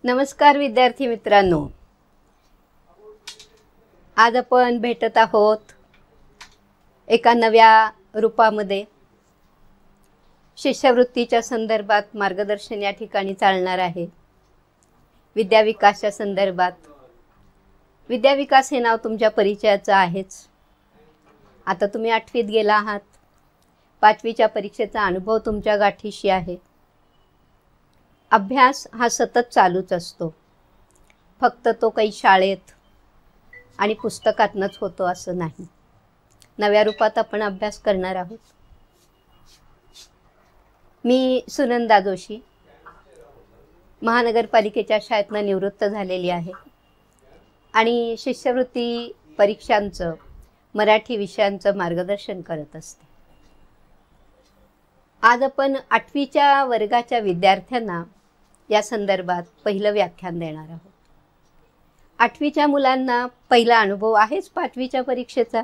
नमस्कार विद्यार्थी मित्रांनो, आज आपण भेटत आहोत एका नव्या रूपामध्ये. शिष्यवृत्तीच्या संदर्भात मार्गदर्शन या ठिकाणी चालणार आहे. विद्याविकासच्या संदर्भात. विद्याविकास हे नाव तुमच्या परिचयाचं आहेच. आता तुम्ही 8वीत गेला आहात. 5वीच्या परीक्षेचा अनुभव तुमच्या गाठीशी आहे. अभ्यास हा सतत चालूच असतो. फक्त तो काही शाळेत आणि पुस्तकातनंच होतो असं नाही. नव्या रूपात आपण अभ्यास करणार आहोत. मी सुनंदा जोशी महानगरपालिकेच्या शाळेतनं निवृत्त झालेली आहे आणि शिष्यवृत्ती परीक्षांचं मराठी विषयांचं मार्गदर्शन करत असते. आज आपण 8वीच्या वर्गाच्या विद्यार्थ्यांना या संदर्भात पहिलं व्याख्यान देणार आहोत. 8वीच्या मुलांना पहिला अनुभव आहेच 5वीच्या परीक्षेचा.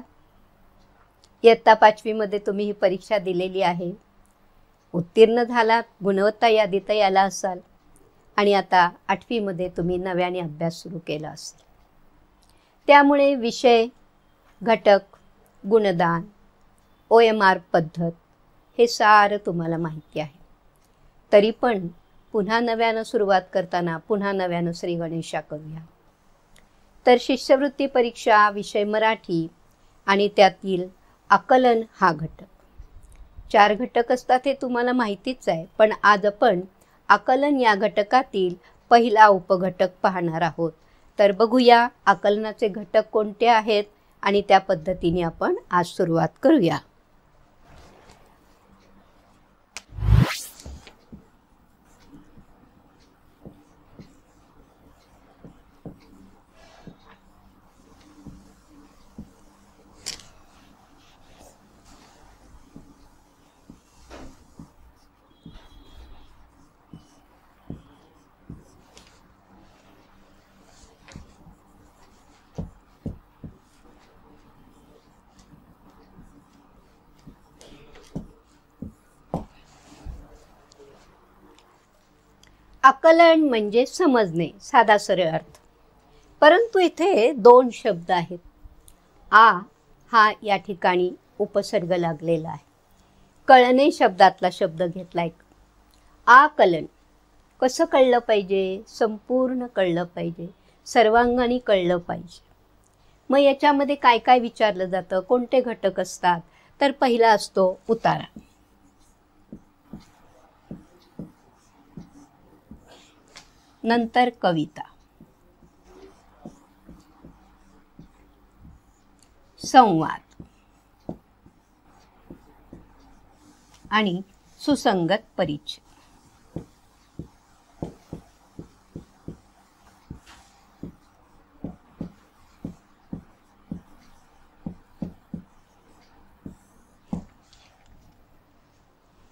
इयत्ता 5वीमध्ये तुम्ही ही परीक्षा दिलेली आहे. उत्तीर्ण झालात, गुणवत्ता यादीतही आला असाल आणि आता 8वीमध्ये तुम्ही नव्याने अभ्यास सुरू केला असेल. त्यामुळे विषय, घटक, गुणदान, OMR पद्धत हे सारं तुम्हाला माहिती आहे. तरी पण पुन्हा नव्यानं सुरुवात करताना पुन्हा नव्यानं श्री गणेशा करूया. तर शिष्यवृत्ती परीक्षा विषय मराठी आणि त्यातील आकलन हा घटक. 4 घटक असतात हे तुम्हाला माहितीच आहे. पण आज आपण आकलन या घटकातील पहिला उपघटक पाहणार आहोत. तर बघूया आकलनाचे घटक कोणते आहेत आणि त्या पद्धतीने आपण आज सुरुवात करूया. आकलन म्हणजे समजणे, साधा सरळ अर्थ. परंतु इथे 2 शब्द आहेत. आ हा या ठिकाणी उपसर्ग लागलेला आहे. कळणे शब्दातला शब्द घेतलाय. आकलन कसं कळलं पाहिजे? संपूर्ण कळलं पाहिजे, सर्वांगाने कळलं पाहिजे. मग याच्यामध्ये काय काय विचारलं जातं, कोणते घटक असतात? तर पहिला असतो उतारा. नंतर कविता, संवाद आणि सुसंगत परिचय.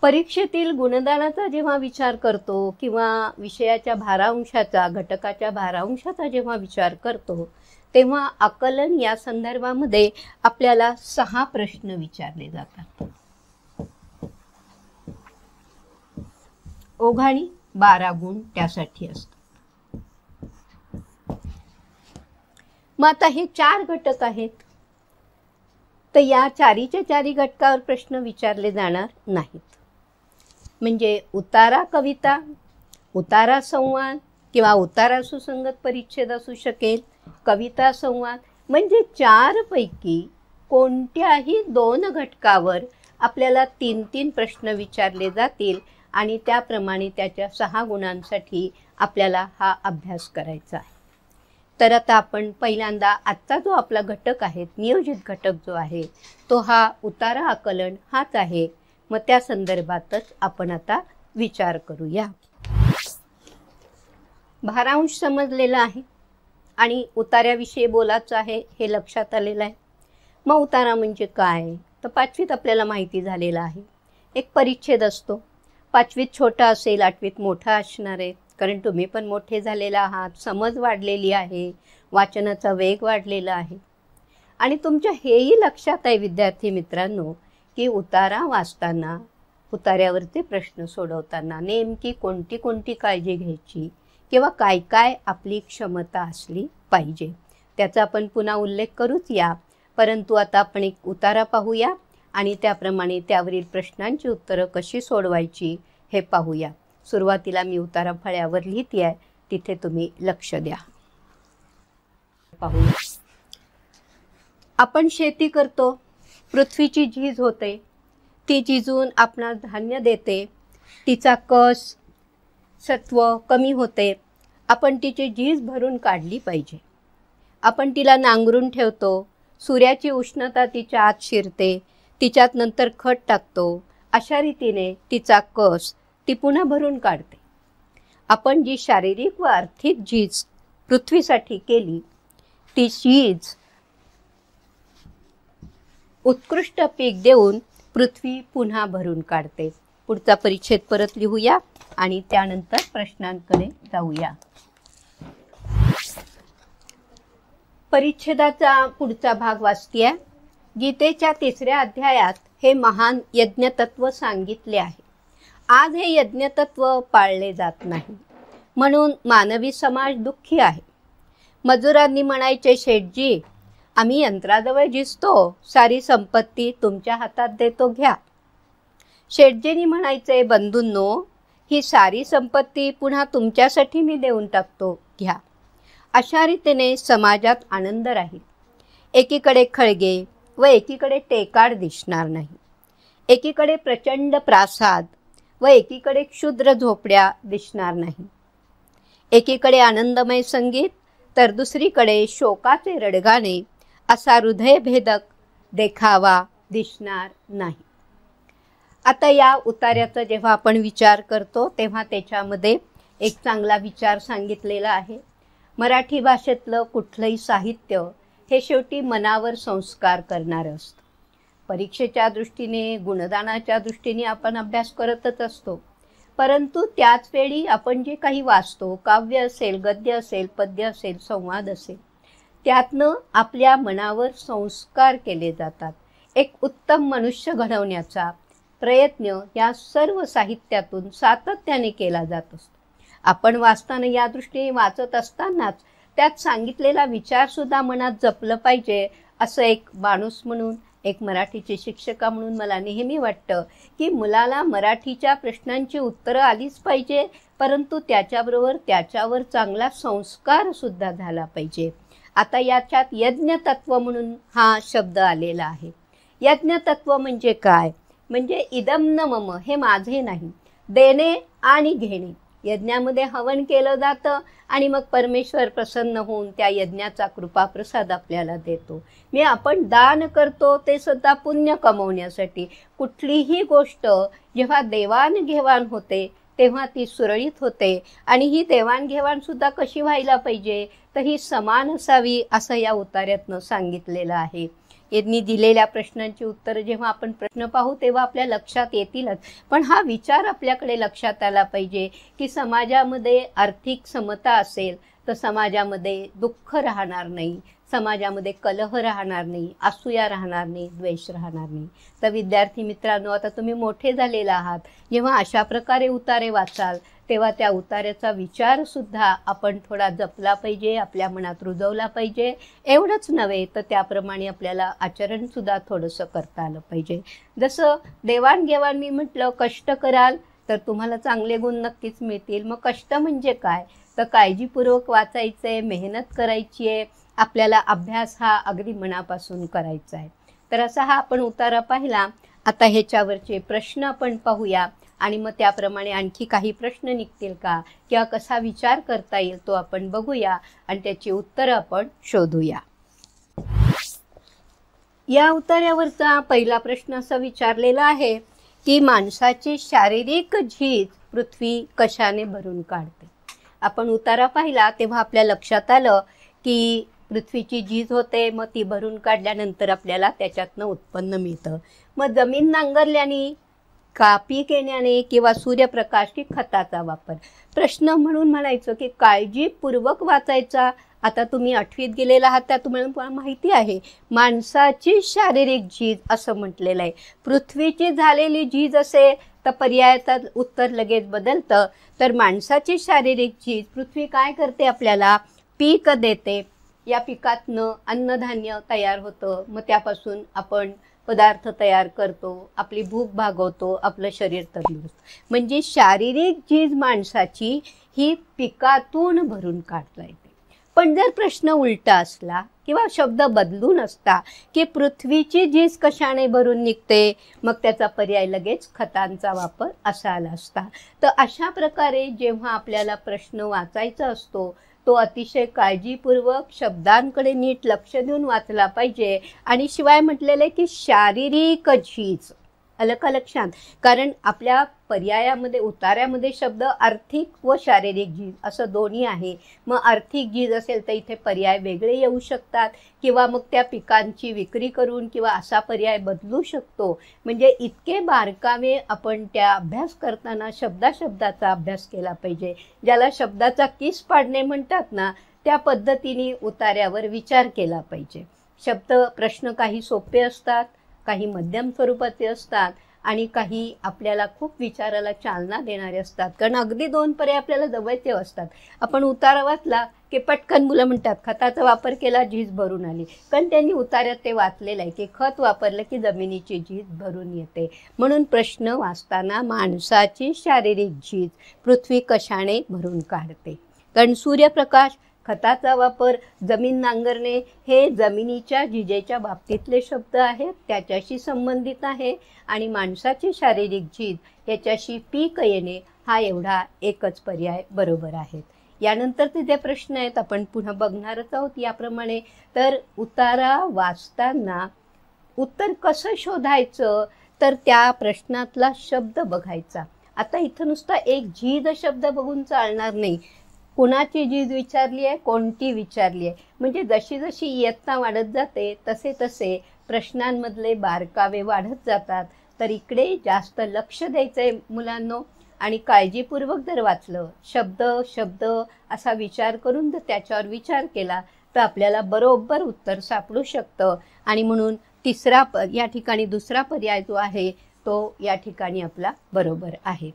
परीक्षेतील गुणदानाचा जेव्हा विचार करतो किंवा विषयाच्या भारांशाचा, घटकाच्या भारांशाचा जेव्हा विचार करतो तेव्हा आकलन या संदर्भामध्ये आपल्याला 6 प्रश्न विचारले जातात. ओघाणी 12 गुण त्यासाठी असतात. मग आता हे 4 घटक आहेत. तर या 4च्या 4 घटकावर प्रश्न विचारले जाणार नाहीत. म्हणजे उतारा कविता, उतारा संवाद किंवा उतारा सुसंगत परिच्छेद असू शकेल, कविता संवाद, म्हणजे 4 पैकी कोणत्याही 2 घटकावर आपल्याला 3-3 प्रश्न विचारले जातील आणि त्याप्रमाणे त्याच्या 6 गुणांसाठी आपल्याला हा अभ्यास करायचा आहे. तर आता आपण पहिल्यांदा आजचा जो आपला घटक आहे, नियोजित घटक जो आहे तो हा उतारा आकलन हाच आहे. मग त्या संदर्भातच आपण आता विचार करूया. भारांश समजलेला आहे आणि उतार्याविषयी बोलायचं आहे हे लक्षात आलेलं आहे. मग उतारा म्हणजे काय? तर 5वीत आपल्याला माहिती झालेलं आहे. एक परिच्छेद असतो. 5वीत छोटा असेल, 8वीत मोठा असणार आहे. कारण तुम्ही पण मोठे झालेला आहात, समज वाढलेली आहे, वाचनाचा वेग वाढलेला आहे. आणि तुमच्या हेही लक्षात आहे विद्यार्थी मित्रांनो की उतारा वाचताना, उतार्यावरचे प्रश्न सोडवताना नेमकी कोणती काळजी घ्यायची किंवा काय काय आपली क्षमता असली पाहिजे त्याचा आपण पुन्हा उल्लेख करूच या. परंतु आता आपण एक उतारा पाहूया आणि त्याप्रमाणे त्यावरील प्रश्नांची उत्तरं कशी सोडवायची हे पाहूया. सुरुवातीला मी उतारा फळ्यावर लिहिते आहे, तिथे तुम्ही लक्ष द्या. पाहूया. आपण शेती करतो, पृथ्वीची झीज होते, ती झिजून आपणास धान्य देते, तिचा कस सत्व कमी होते, आपण तिची झीज भरून काढली पाहिजे. आपण तिला नांगरून ठेवतो, सूर्याची उष्णता तिच्या आत शिरते, तिच्यात नंतर खत टाकतो, अशा रीतीने तिचा कस ती पुन्हा भरून काढते. आपण जी शारीरिक व आर्थिक झीज पृथ्वीसाठी केली ती झीज उत्कृष्ट पीक देऊन पृथ्वी पुन्हा भरून काढते. पुढचा परिच्छेद परत लिहूया आणि त्यानंतर प्रश्नांकडे जाऊया. परिच्छेदाचा पुढचा भाग वाचतीये. गीतेच्या 3ऱ्या अध्यायात हे महान यज्ञतत्व सांगितले आहे. आज हे यज्ञतत्व पाळले जात नाही, म्हणून मानवी समाज दुःखी आहे. मजुरांनी म्हणायचे, शेठजी, आम्ही यंत्राजवळ झिजतो, सारी संपत्ती तुमच्या हातात देतो, घ्या. शेठजींनी म्हणायचे, बंधूंनो, ही सारी संपत्ती पुन्हा तुमच्यासाठी मी देऊन टाकतो, घ्या. अशा रीतीने समाजात आनंद राहील. एकीकडे खळगे व एकीकडे टेकाड दिसणार नाही. एकीकडे प्रचंड प्रासाद व एकीकडे क्षुद्र झोपड्या दिसणार नाही. एकीकडे आनंदमय संगीत तर दुसरीकडे शोकाचे रडगाणे असा हृदयभेदक देखावा दिसणार नाही. आता या उतार्याचा जेव्हा आपण विचार करतो तेव्हा त्याच्यामध्ये एक चांगला विचार सांगितलेला आहे. मराठी भाषेतलं कुठलंही साहित्य हे शेवटी मनावर संस्कार करणारं असतं. परीक्षेच्या दृष्टीने, गुणदानाच्या दृष्टीने आपण अभ्यास करतच असतो, परंतु त्याच वेळी आपण जे काही वाचतो, काव्य असेल, गद्य असेल, पद्य असेल, संवाद असेल, त्यातनं आपल्या मनावर संस्कार केले जातात. एक उत्तम मनुष्य घडवण्याचा प्रयत्न या सर्व साहित्यातून सातत्याने केला जात असतो. आपण वाचताना या दृष्टीने वाचत असतानाच त्यात सांगितलेला विचारसुद्धा मनात जपलं पाहिजे, असं एक माणूस म्हणून, एक मराठीची शिक्षिका म्हणून मला नेहमी वाटतं की मुलाला मराठीच्या प्रश्नांची उत्तरं आलीच पाहिजे, परंतु त्याच्याबरोबर त्याच्यावर चांगला संस्कारसुद्धा झाला पाहिजे. आता याच्यात यज्ञतत्व म्हणून हा शब्द आलेला आहे. यज्ञतत्व म्हणजे काय? म्हणजे इदम न मम, हे माझे नाही, देणे आणि घेणे. यज्ञामध्ये हवन केलं जातं आणि मग परमेश्वर प्रसन्न होऊन त्या यज्ञाचा कृपाप्रसाद आपल्याला देतो. आपण दान करतो ते सुद्धा पुण्य कमवण्यासाठी. कुठलीही गोष्ट जेव्हा देवाणघेवाण होते तेव्हा ती सुरळीत होते आणि ही देवाणघेवाणसुद्धा कशी व्हायला पाहिजे, तर ही समान असावी असं या उतार्यातनं सांगितलेलं आहे. यांनी दिलेल्या प्रश्नांची उत्तरं जेव्हा आपण प्रश्न पाहू तेव्हा आपल्या लक्षात येतीलच, पण हा विचार आपल्याकडे लक्षात आला पाहिजे की समाजामध्ये आर्थिक समता असेल तर समाजामध्ये दुःख राहणार नाही, समाजामध्ये कलह राहणार नाही, असूया राहणार नाही, द्वेष राहणार नाही. तर विद्यार्थी मित्रांनो, आता तुम्ही मोठे झालेला आहात, जेव्हा अशा प्रकारे उतारे वाचाल तेव्हा त्या उतार्याचा विचारसुद्धा आपण थोडा जपला पाहिजे, आपल्या मनात रुजवला पाहिजे. एवढंच नव्हे तर त्याप्रमाणे आपल्याला आचरणसुद्धा थोडंसं करता आलं पाहिजे. जसं देवाणघेवाण मी म्हटलं, कष्ट कराल तर तुम्हाला चांगले गुण नक्कीच मिळतील. मग कष्ट म्हणजे काय, तर काळजीपूर्वक वाचायचं आहे, मेहनत करायची आहे, आपल्याला अभ्यास हा अगदी मनापासून करायचा आहे. तर असा हा आपण उतारा पाहिला. आता ह्याच्यावरचे प्रश्न आपण पाहूया आणि मग त्याप्रमाणे आणखी काही प्रश्न निघतील का किंवा कसा विचार करता येईल तो आपण बघूया आणि त्याची उत्तरं आपण शोधूया. या उतार्यावरचा पहिला प्रश्न असा विचारलेला आहे की माणसाची शारीरिक झीज पृथ्वी कशाने भरून काढते. आपण उतारा पाहिला तेव्हा आपल्या लक्षात आलं की पृथ्वीची झीज होते, मग ती भरून काढल्यानंतर आपल्याला त्याच्यातनं उत्पन्न मिळतं. मग जमीन नांगरल्याने, का पीक येण्याने किंवा सूर्यप्रकाश की खताचा वापर. प्रश्न म्हणून म्हणायचं की काळजीपूर्वक वाचायचा. आता तुम्ही 8वीत गेलेला आहात, त्या तुम्हाला माहिती आहे माणसाची शारीरिक झीज असं म्हटलेलं आहे. पृथ्वीची झालेली झीज असेल तर पर्यायाचं उत्तर लगेच बदलतं. तर माणसाची शारीरिक झीज, पृथ्वी काय करते आपल्याला, पीक देते. या पिकातनं अन्नधान्य तयार होतं, मग त्यापासून आपण पदार्थ तयार करतो, आपली भूक भागवतो, आपलं शरीर तंदुरुस्त. म्हणजे शारीरिक झीज माणसाची ही पिकातून भरून काढता येते. पण जर प्रश्न उलटा असला किंवा शब्द बदलून असता की पृथ्वीची झीज कशाने भरून निघते, मग त्याचा पर्याय लगेच खतांचा वापर असा आला असता. तर अशा प्रकारे जेव्हा आपल्याला प्रश्न वाचायचा असतो तो अतिशय काळजीपूर्वक शब्दांकडे नीट लक्ष देऊन वाचला पाहिजे. आणि शिवाय म्हटलेलं आहे की शारीरिक झीज, आलं का लक्षात? कारण आपल्या पर्यायामध्ये उतार्यामध्ये शब्द आर्थिक व शारीरिक झीज असं दोन्ही आहे. मग आर्थिक झीज असेल तर इथे पर्याय वेगळे येऊ शकतात किंवा मग त्या पिकांची विक्री करून किंवा असा पर्याय बदलू शकतो. म्हणजे इतके बारकावे आपण त्या अभ्यास करताना शब्दाचा अभ्यास केला पाहिजे. ज्याला शब्दाचा किस पाडणे म्हणतात ना, त्या पद्धतीने उतार्यावर विचार केला पाहिजे. प्रश्न काही सोपे असतात, काही मध्यम स्वरूपाचे असतात आणि काही आपल्याला खूप विचाराला चालना देणारे असतात. कारण अगदी 2 पर्याय आपल्याला जवळचे असतात. आपण उतारा वाचला की पटकन मुलं म्हणतात खताचा वापर केला, झीज भरून आली. कारण त्यांनी उतार्यात ते वाचलेलं आहे की खत वापरलं की जमिनीची झीज भरून येते. म्हणून प्रश्न वाचताना माणसाची शारीरिक झीज पृथ्वी कशाने भरून काढते. कारण सूर्यप्रकाश, खताचा वापर, जमीन नांगरणे हे जमिनीच्या झीजेच्या बाबतीतले शब्द आहेत, त्याच्याशी संबंधित आहे. आणि माणसाची शारीरिक झीज याच्याशी पीक येणे हा एवढा एकच पर्याय बरोबर आहेत. यानंतरचे जे प्रश्न आहेत आपण पुन्हा बघणारच आहोत याप्रमाणे. तर उतारा वाचताना उत्तर कसं शोधायचं, तर त्या प्रश्नातला शब्द बघायचा. आता इथं नुसता एक झीज शब्द बघून चालणार नाही. कुणाची झीज विचारली आहे, कोणती विचारली आहे, म्हणजे जशी जशी इयत्ता वाढत जाते तसे तसे प्रश्नांमधले बारकावे वाढत जातात. तर इकडे जास्त लक्ष द्यायचं आहे मुलांनो. आणि काळजीपूर्वक जर वाचलं, शब्द असा विचार करून जर त्याच्यावर विचार केला तर आपल्याला बरोबर उत्तर सापडू शकतं. आणि म्हणून या ठिकाणी दुसरा पर्याय जो आहे तो या ठिकाणी आपला बरोबर आहे.